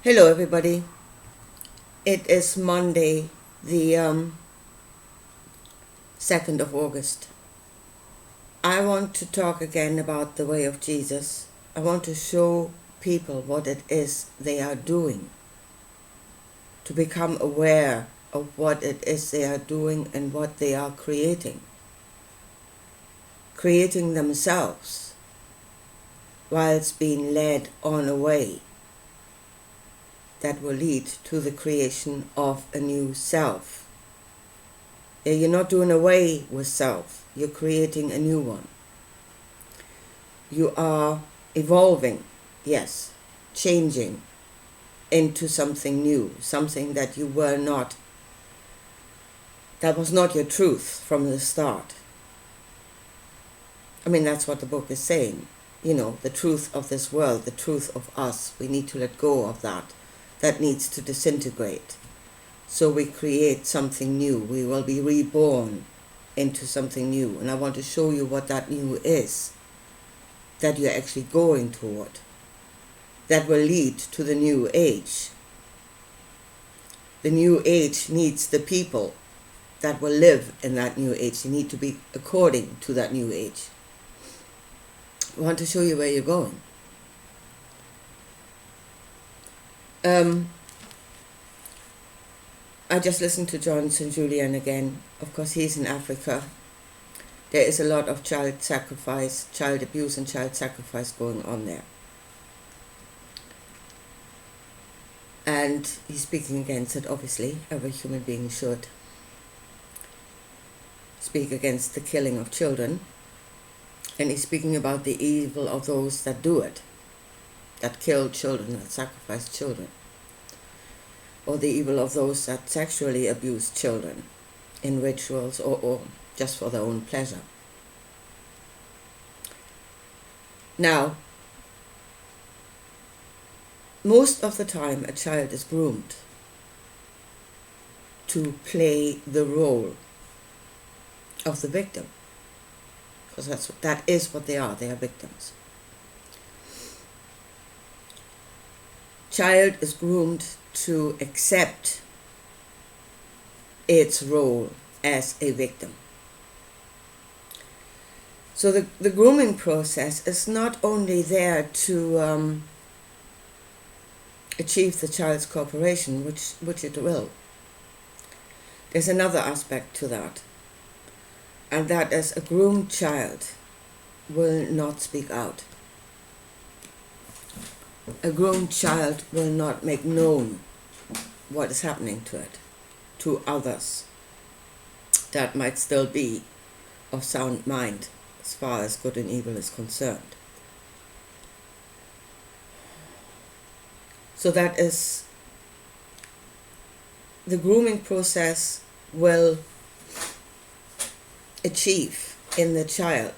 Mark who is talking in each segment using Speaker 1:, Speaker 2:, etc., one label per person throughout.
Speaker 1: Hello, everybody. It is Monday, the 2nd of August. I want to talk again about the way of Jesus. I want to show people what it is they are doing, to become aware of what it is they are doing and what they are creating themselves whilst being led on a way that will lead to the creation of a new self. You're not doing away with self, you're creating a new one. You are evolving, yes, changing into something new, something that you were not, that was not your truth from the start. I mean, that's what the book is saying. You know, the truth of this world, the truth of us. We need to let go of that. That needs to disintegrate. So we create something new. We will be reborn into something new. And I want to show you what that new is, that you're actually going toward, that will lead to the new age. The new age needs the people that will live in that new age. You need to be according to that new age. I want to show you where you're going. I just listened to John St. Julian again. Of course, he's in Africa. There is a lot of child sacrifice, child abuse and child sacrifice going on there. And he's speaking against it, obviously. Every human being should speak against the killing of children. And he's speaking about the evil of those that do it, that kill children, that sacrifice children. Or the evil of those that sexually abuse children in rituals or just for their own pleasure. Now, most of the time a child is groomed to play the role of the victim, because that is what they are victims. Child is groomed to accept its role as a victim. So the grooming process is not only there to achieve the child's cooperation, which it will. There's another aspect to that, and that is a groomed child will not speak out. A groomed child will not make known what is happening to it, to others that might still be of sound mind as far as good and evil is concerned. So that is, the grooming process will achieve in the child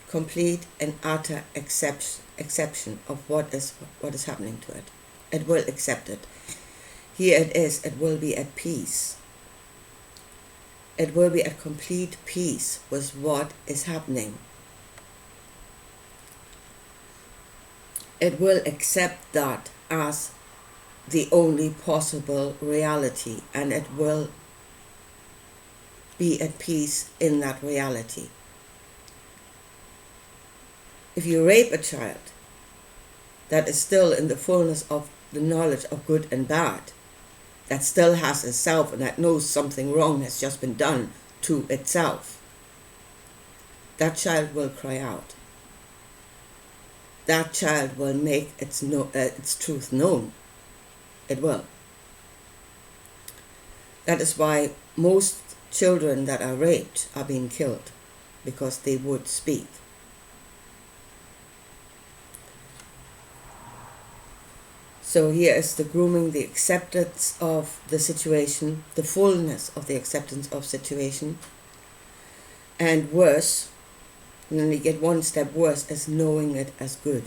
Speaker 1: complete and utter acceptation of what is happening to it. It will accept it. Here it is, it will be at peace. It will be at complete peace with what is happening. It will accept that as the only possible reality, and it will be at peace in that reality. If you rape a child that is still in the fullness of the knowledge of good and bad, that still has a self and that knows something wrong has just been done to itself, that child will cry out. That child will make its truth known. It will. That is why most children that are raped are being killed, because they would speak. So here is the grooming, the acceptance of the situation, the fullness of the acceptance of situation. And worse, and then you get one step worse, is knowing it as good.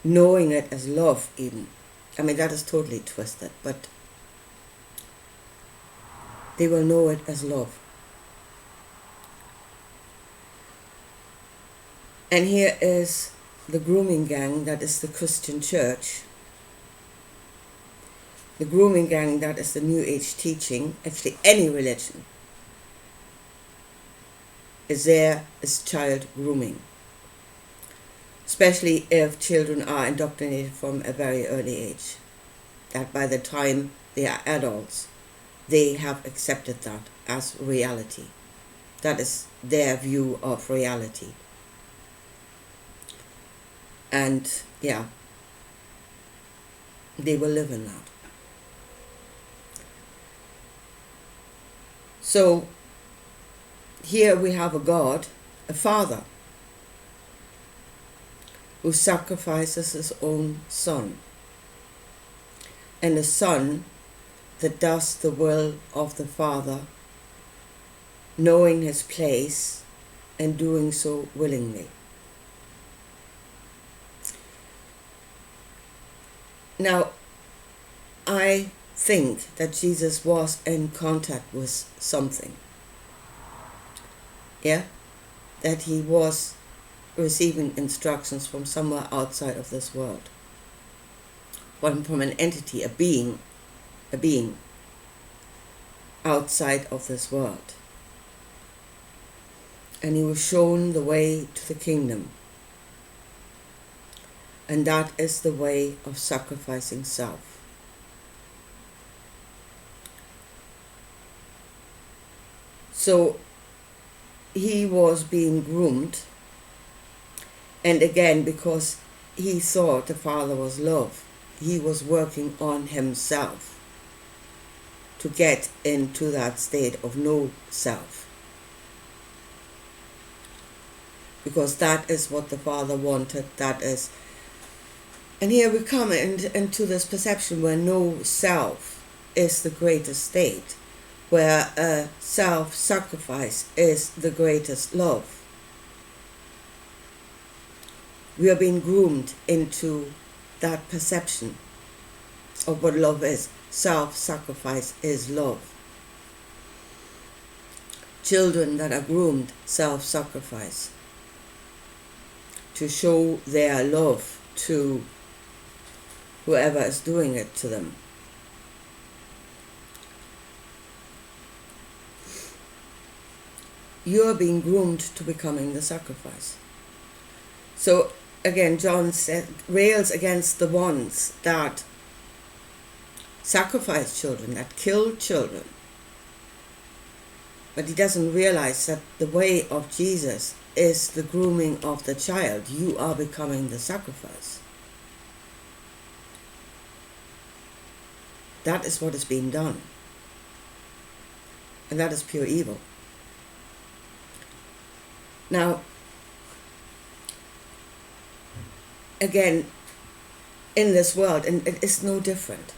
Speaker 1: Knowing it as love even. I mean, that is totally twisted, but they will know it as love. And here is the grooming gang that is the Christian church, the grooming gang that is the New Age teaching, actually any religion, is child grooming. Especially if children are indoctrinated from a very early age, that by the time they are adults, they have accepted that as reality. That is their view of reality. And yeah, they will live in that. So here we have a God, a father, who sacrifices his own son, and a son that does the will of the Father, knowing his place and doing so willingly. Now, I think that Jesus was in contact with something. Yeah? That he was receiving instructions from somewhere outside of this world. From an entity, a being outside of this world. And he was shown the way to the kingdom. And that is the way of sacrificing self. So he was being groomed, and again, because he thought the Father was love, he was working on himself to get into that state of no self. Because that is what the Father wanted, that is. And here we come into this perception where no self is the greatest state, where self-sacrifice is the greatest love. We are being groomed into that perception of what love is. Self-sacrifice is love. Children that are groomed self-sacrifice to show their love to whoever is doing it to them. You are being groomed to becoming the sacrifice. So again, John rails against the ones that sacrifice children, that kill children. But he doesn't realize that the way of Jesus is the grooming of the child. You are becoming the sacrifice. That is what is being done. And that is pure evil. Now, again, in this world, and it is no different.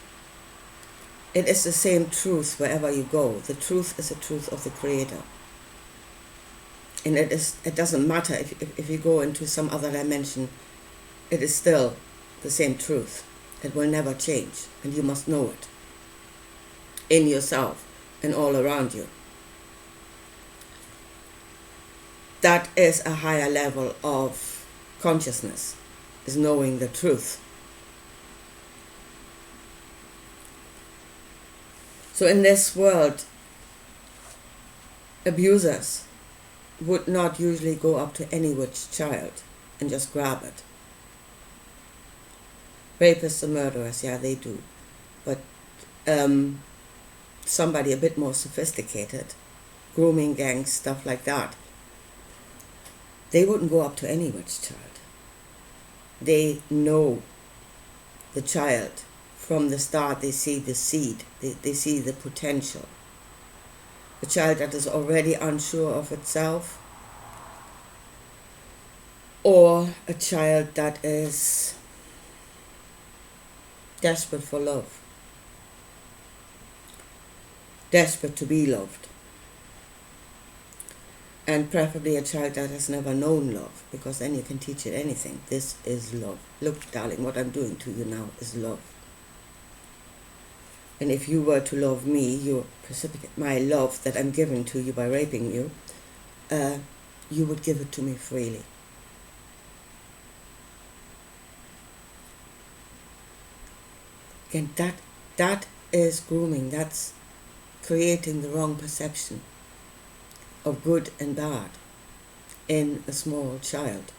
Speaker 1: It is the same truth wherever you go. The truth is the truth of the Creator. And it doesn't matter if you go into some other dimension, it is still the same truth. It will never change, and you must know it in yourself and all around you. That is a higher level of consciousness, is knowing the truth. So in this world, abusers would not usually go up to any witch child and just grab it. Rapists and murderers, yeah, they do. But somebody a bit more sophisticated, grooming gangs, stuff like that, they wouldn't go up to any witch child. They know the child. From the start, they see the seed. They see the potential. The child that is already unsure of itself, or a child that is desperate for love, desperate to be loved. And preferably a child that has never known love, because then you can teach it anything. This is love. Look, darling, what I'm doing to you now is love. And if you were to love me, you precipitate my love that I'm giving to you by raping you, you would give it to me freely. Again, that is grooming. That's creating the wrong perception of good and bad in a small child.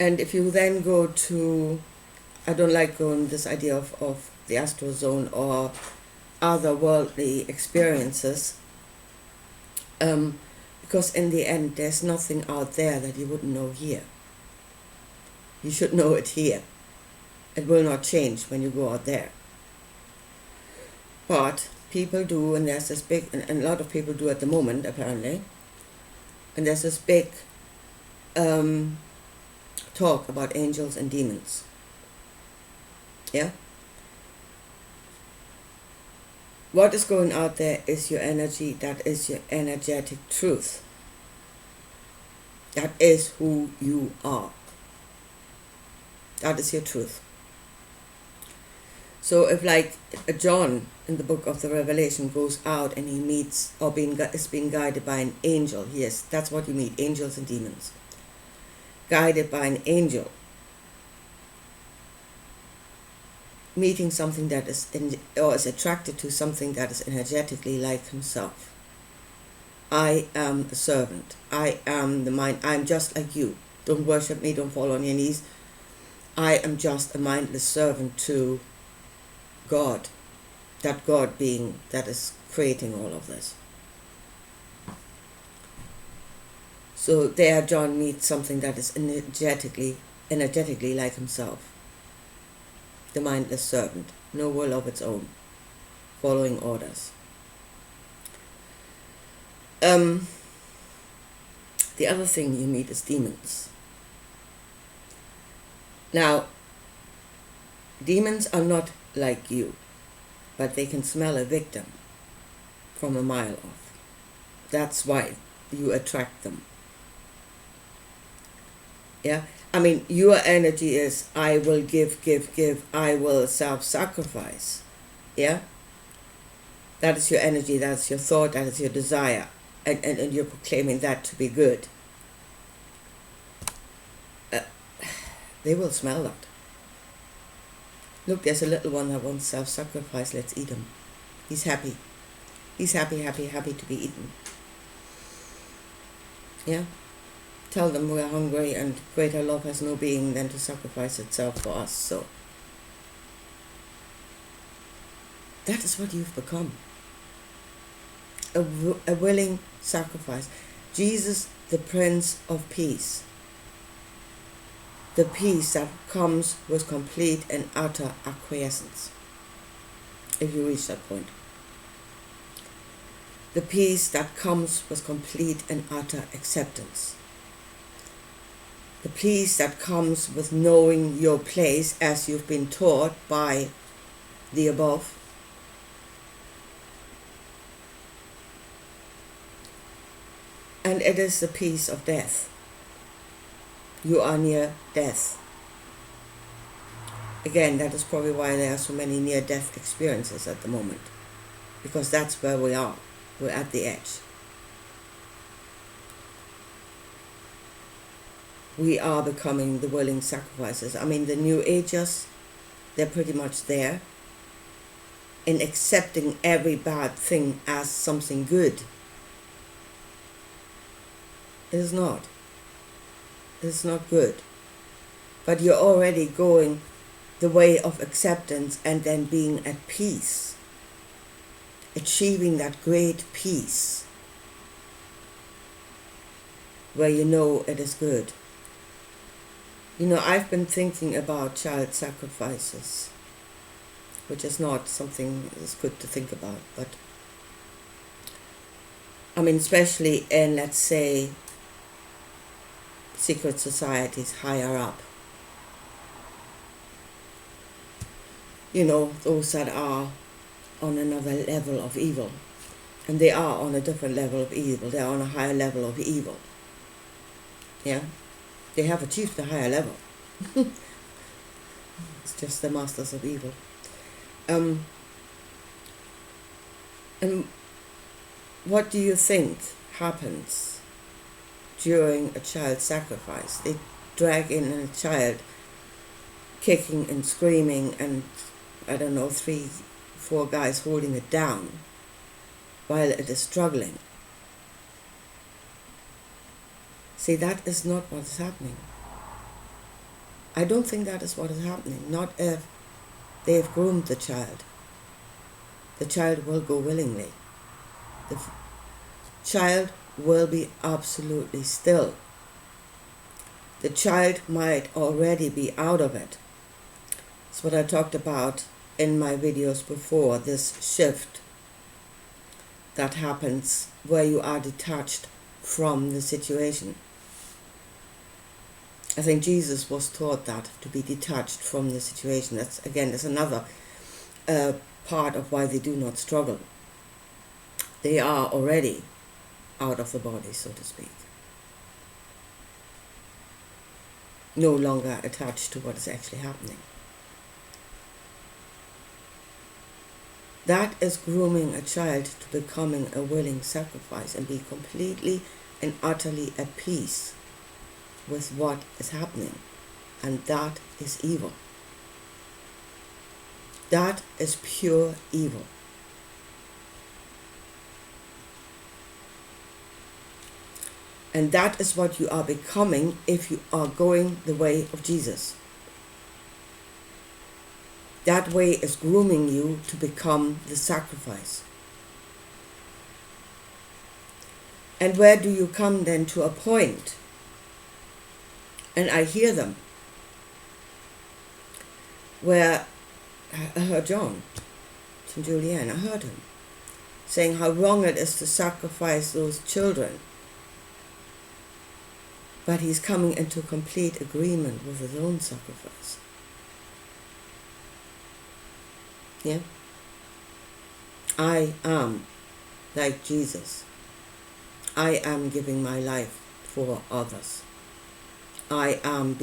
Speaker 1: And if you then go to, I don't like going this idea of the astral zone or other worldly experiences, because in the end there's nothing out there that you wouldn't know here. You should know it here. It will not change when you go out there. But people do, and there's this big, and a lot of people do at the moment apparently, and there's this big talk about angels and demons. Yeah? What is going out there is your energy, that is your energetic truth. That is who you are. That is your truth. So if like John in the book of the Revelation goes out and he meets or is being guided by an angel, yes, that's what you meet, angels and demons. Guided by an angel, meeting something that is or is attracted to something that is energetically like himself. I am a servant. I am the mind. I'm just like you. Don't worship me. Don't fall on your knees. I am just a mindless servant to God. That God being that is creating all of this. So there John meets something that is energetically like himself. The mindless servant, no will of its own, following orders. The other thing you meet is demons. Now, demons are not like you, but they can smell a victim from a mile off. That's why you attract them. Yeah, I mean, your energy is, I will give, I will self-sacrifice. Yeah? That is your energy, that's your thought, that is your desire. And you're proclaiming that to be good. They will smell that. Look, there's a little one that wants self-sacrifice, let's eat him. He's happy. He's happy to be eaten. Yeah? Tell them we're hungry and greater love has no being than to sacrifice itself for us. So that is what you've become. A willing sacrifice. Jesus, the Prince of Peace. The peace that comes with complete and utter acquiescence. If you reach that point. The peace that comes with complete and utter acceptance. The peace that comes with knowing your place as you've been taught by the above. And it is the peace of death. You are near death. Again, that is probably why there are so many near-death experiences at the moment. Because that's where we are. We're at the edge. We are becoming the willing sacrifices. I mean, the New Agers, they're pretty much there in accepting every bad thing as something good. It is not. It is not good. But you're already going the way of acceptance and then being at peace. Achieving that great peace where you know it is good. You know, I've been thinking about child sacrifices, which is not something that's good to think about, but I mean, especially in, let's say, secret societies higher up. You know, those that are on another level of evil. And they are on a different level of evil. They are on a higher level of evil. Yeah? They have achieved a higher level. It's just the masters of evil. And what do you think happens during a child sacrifice. They drag in a child kicking and screaming, and I don't know, 3-4 guys holding it down while it is struggling. See, that is not what is happening. I don't think that is what is happening. Not if they have groomed the child. The child will go willingly. The child will be absolutely still. The child might already be out of it. It's what I talked about in my videos before, this shift that happens where you are detached from the situation. I think Jesus was taught that, to be detached from the situation. That's another part of why they do not struggle. They are already out of the body, so to speak. No longer attached to what is actually happening. That is grooming a child to becoming a willing sacrifice and be completely and utterly at peace with what is happening. And that is evil. That is pure evil. And that is what you are becoming if you are going the way of Jesus. That way is grooming you to become the sacrifice. And where do you come then to a point? And I hear them where I heard John Julian, I heard him saying how wrong it is to sacrifice those children. But he's coming into complete agreement with his own sacrifice. Yeah? I am like Jesus. I am giving my life for others. I am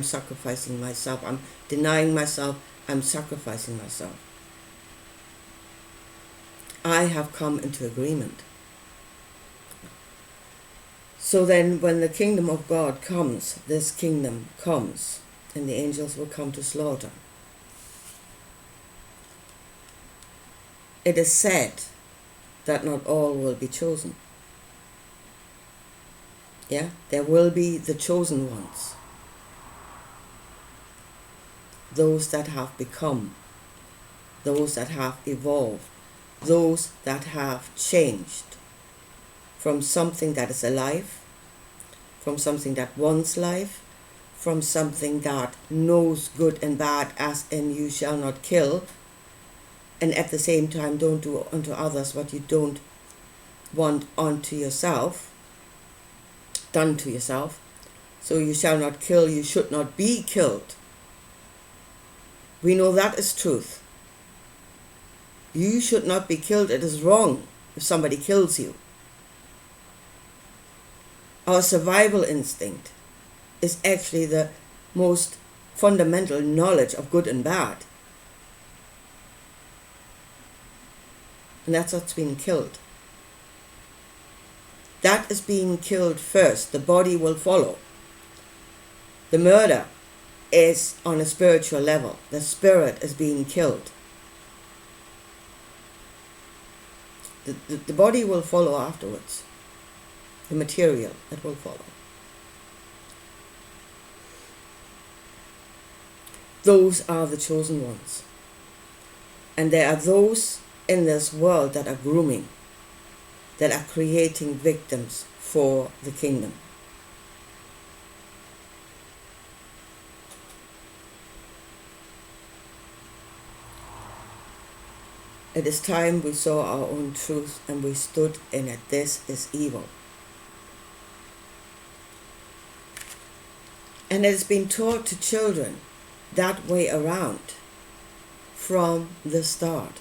Speaker 1: sacrificing myself. I'm denying myself. I'm sacrificing myself. I have come into agreement. So then when the kingdom of God comes, this kingdom comes, and the angels will come to slaughter. It is said that not all will be chosen. Yeah, there will be the chosen ones. Those that have become, those that have evolved, those that have changed from something that is alive, from something that wants life, from something that knows good and bad, as in you shall not kill, and at the same time don't do unto others what you don't want unto yourself, done to yourself. So you shall not kill, you should not be killed. We know that is truth. You should not be killed. It is wrong if somebody kills you. Our survival instinct is actually the most fundamental knowledge of good and bad. And that's what's being killed. That is being killed first. The body will follow. The murder is on a spiritual level. The spirit is being killed. The body will follow afterwards. The material that will follow. Those are the chosen ones. And there are those in this world that are grooming, that are creating victims for the kingdom. It is time we saw our own truth and we stood in it. This is evil. And it has been taught to children that way around from the start.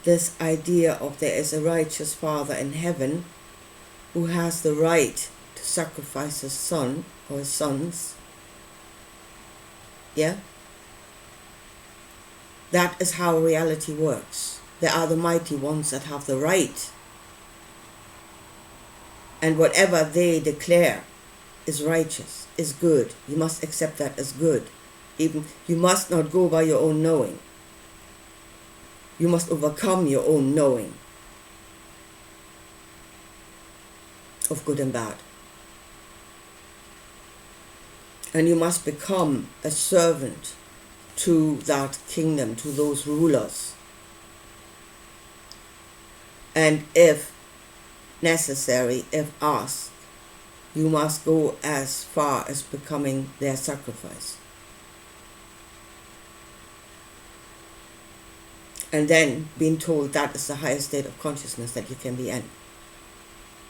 Speaker 1: This idea of there is a righteous Father in heaven who has the right to sacrifice his son or his sons. Yeah? That is how reality works. There are the mighty ones that have the right And whatever they declare is righteous, is good. You must accept that as good. Even you must not go by your own knowing. You must overcome your own knowing of good and bad. And you must become a servant to that kingdom, to those rulers. And if necessary, if asked, you must go as far as becoming their sacrifice. And then being told that is the highest state of consciousness that you can be in.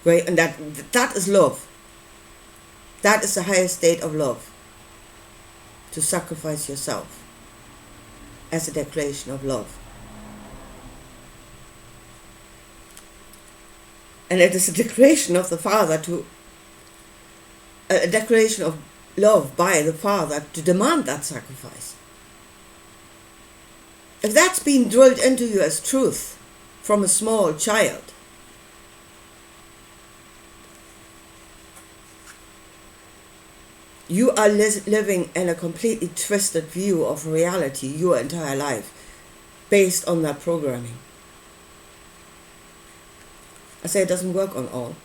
Speaker 1: Right? And that is love. That is the highest state of love. To sacrifice yourself as a declaration of love. And it is a declaration of the Father a declaration of love by the Father to demand that sacrifice. If that's been drilled into you as truth from a small child, you are living in a completely twisted view of reality your entire life based on that programming. I say it doesn't work on all.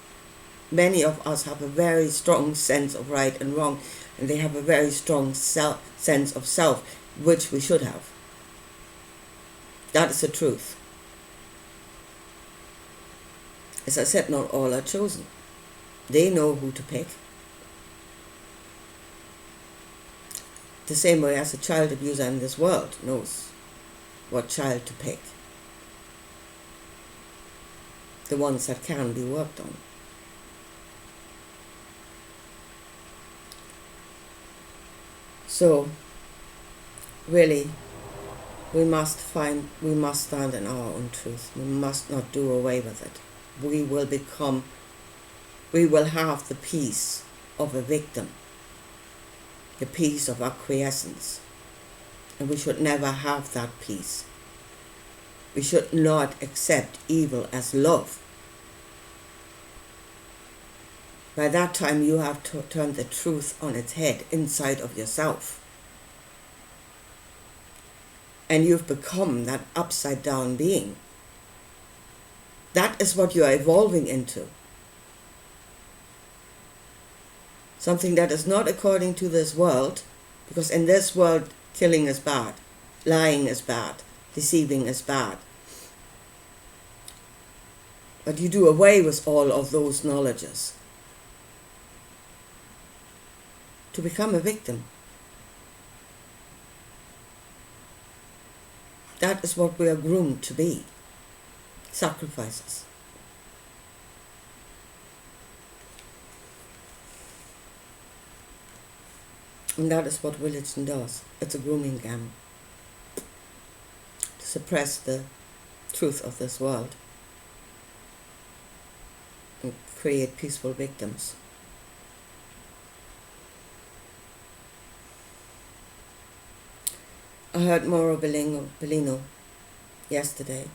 Speaker 1: Many of us have a very strong sense of right and wrong, and they have a very strong sense of self, which we should have. That is the truth. As I said, not all are chosen. They know who to pick. The same way as a child abuser in this world knows what child to pick. The ones that can be worked on. So, really, we must stand in our own truth. We must not do away with it. We will have the peace of a victim, the peace of acquiescence. And we should never have that peace. We should not accept evil as love. By that time you have turned the truth on its head inside of yourself. And you've become that upside down being. That is what you are evolving into. Something that is not according to this world, because in this world killing is bad, lying is bad, deceiving is bad. But you do away with all of those knowledges to become a victim. That is what we are groomed to be. Sacrifices. And that is what religion does. It's a grooming game. To suppress the truth of this world. And create peaceful victims. I heard Mauro Bellino yesterday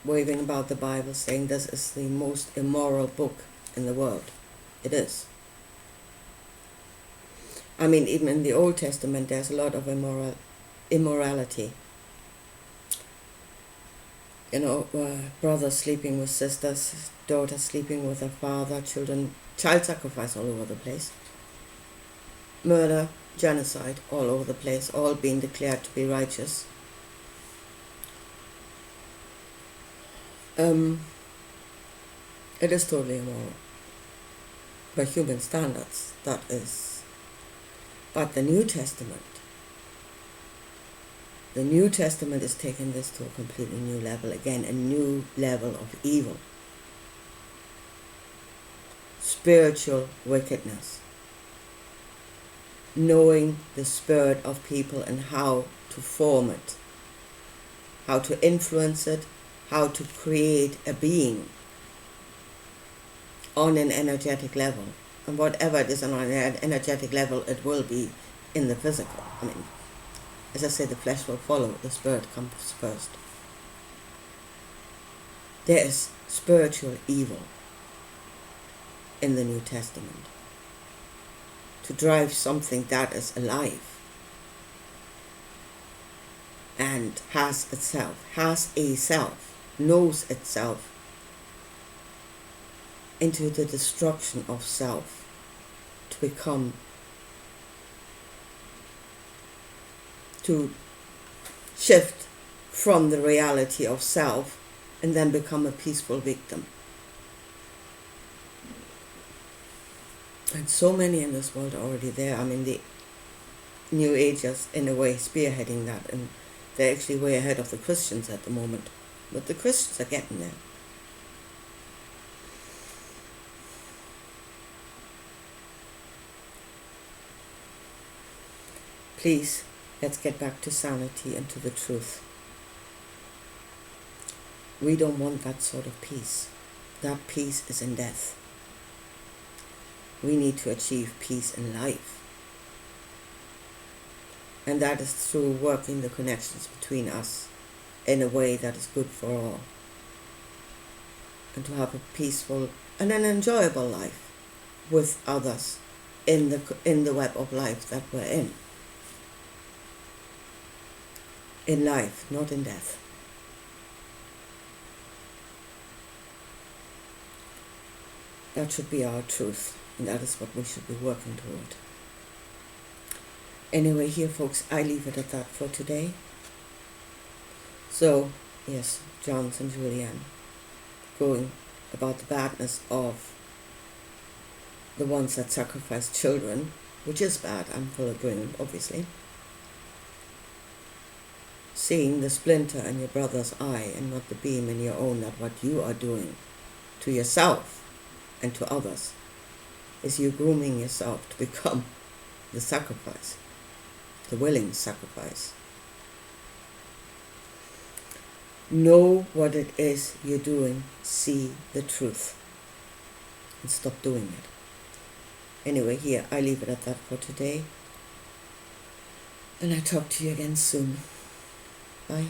Speaker 1: waving about the Bible, saying this is the most immoral book in the world. It is. I mean, even in the Old Testament there's a lot of immorality. You know, brothers sleeping with sisters, daughters sleeping with their father, child sacrifice all over the place. Murder, genocide all over the place, all being declared to be righteous. It is totally immoral. By human standards, that is. But the New Testament is taking this to a completely new level. Again, a new level of evil. Spiritual wickedness. Knowing the spirit of people and how to form it, how to influence it, how to create a being on an energetic level. And whatever it is on an energetic level, it will be in the physical. I mean, as I say, the flesh will follow, the spirit comes first. There is spiritual evil in the New Testament. To drive something that is alive and has a self, knows itself, into the destruction of self, to shift from the reality of self and then become a peaceful victim. And so many in this world are already there. I mean, the New Agers, in a way, spearheading that, and they're actually way ahead of the Christians at the moment. But the Christians are getting there. Please, let's get back to sanity and to the truth. We don't want that sort of peace. That peace is in death. We need to achieve peace in life. And that is through working the connections between us in a way that is good for all. And to have a peaceful and an enjoyable life with others in the web of life that we're in. In life, not in death. That should be our truth, and that is what we should be working toward. Anyway, here folks, I leave it at that for today. So, yes, Johns and Julianne going about the badness of the ones that sacrifice children, which is bad, I'm full agreement, obviously. Seeing the splinter in your brother's eye and not the beam in your own, that what you are doing to yourself and to others is you grooming yourself to become the sacrifice, the willing sacrifice. Know what it is you're doing, see the truth, and stop doing it. Anyway, here, I leave it at that for today, and I talk to you again soon. Bye.